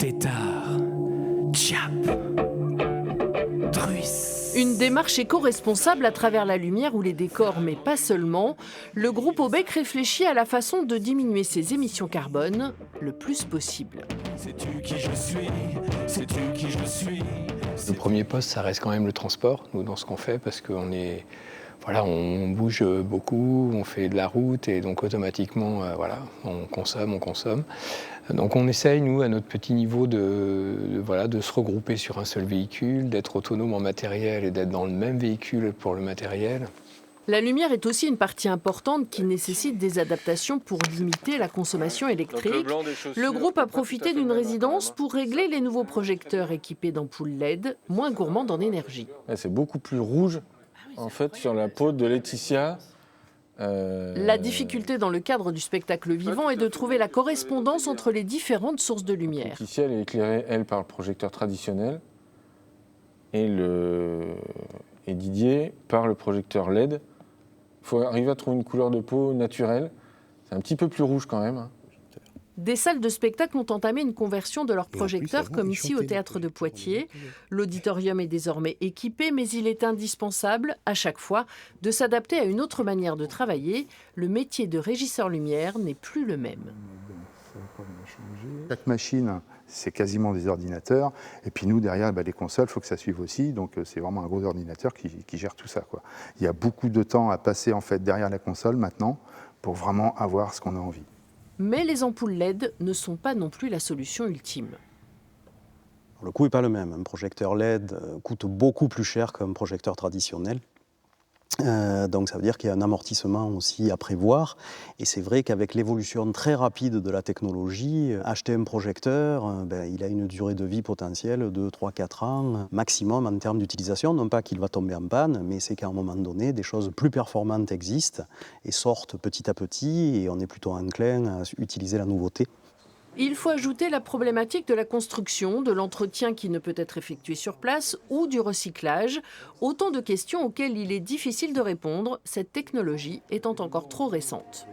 Tétard, Tchap, Truisse. Une démarche éco-responsable à travers la lumière ou les décors, mais pas seulement. Le groupe Aubec réfléchit à la façon de diminuer ses émissions carbone le plus possible. Sais-tu qui je suis? Sais-tu qui je suis? Le premier poste, ça reste quand même le transport, nous, dans ce qu'on fait, parce qu'on est, voilà, on bouge beaucoup, on fait de la route et donc automatiquement, on consomme. Donc on essaye, nous, à notre petit niveau, de se regrouper sur un seul véhicule, d'être autonome en matériel et d'être dans le même véhicule pour le matériel. La lumière est aussi une partie importante qui nécessite des adaptations pour limiter la consommation électrique. Le groupe a profité d'une résidence pour régler les nouveaux projecteurs équipés d'ampoules LED, moins gourmandes en énergie. C'est beaucoup plus rouge, en fait, sur la peau de Laetitia. La difficulté dans le cadre du spectacle vivant est de trouver la correspondance entre les différentes sources de lumière. Laetitia, elle est éclairée, elle, par le projecteur traditionnel et Didier par le projecteur LED. Il faut arriver à trouver une couleur de peau naturelle. C'est un petit peu plus rouge quand même. Des salles de spectacle ont entamé une conversion de leurs projecteurs, comme ici au Théâtre de Poitiers. L'auditorium est désormais équipé, mais il est indispensable, à chaque fois, de s'adapter à une autre manière de travailler. Le métier de régisseur lumière n'est plus le même. Chaque machine, c'est quasiment des ordinateurs. Et puis nous, derrière, les consoles, il faut que ça suive aussi. Donc c'est vraiment un gros ordinateur qui gère tout ça, quoi. Il y a beaucoup de temps à passer en fait, derrière la console maintenant pour vraiment avoir ce qu'on a envie. Mais les ampoules LED ne sont pas non plus la solution ultime. Le coût n'est pas le même. Un projecteur LED coûte beaucoup plus cher qu'un projecteur traditionnel. Donc ça veut dire qu'il y a un amortissement aussi à prévoir. Et c'est vrai qu'avec l'évolution très rapide de la technologie, acheter un projecteur, il a une durée de vie potentielle de 3-4 ans maximum en termes d'utilisation. Non pas qu'il va tomber en panne, mais c'est qu'à un moment donné, des choses plus performantes existent et sortent petit à petit, et on est plutôt enclin à utiliser la nouveauté. Il faut ajouter la problématique de la construction, de l'entretien qui ne peut être effectué sur place ou du recyclage. Autant de questions auxquelles il est difficile de répondre, cette technologie étant encore trop récente.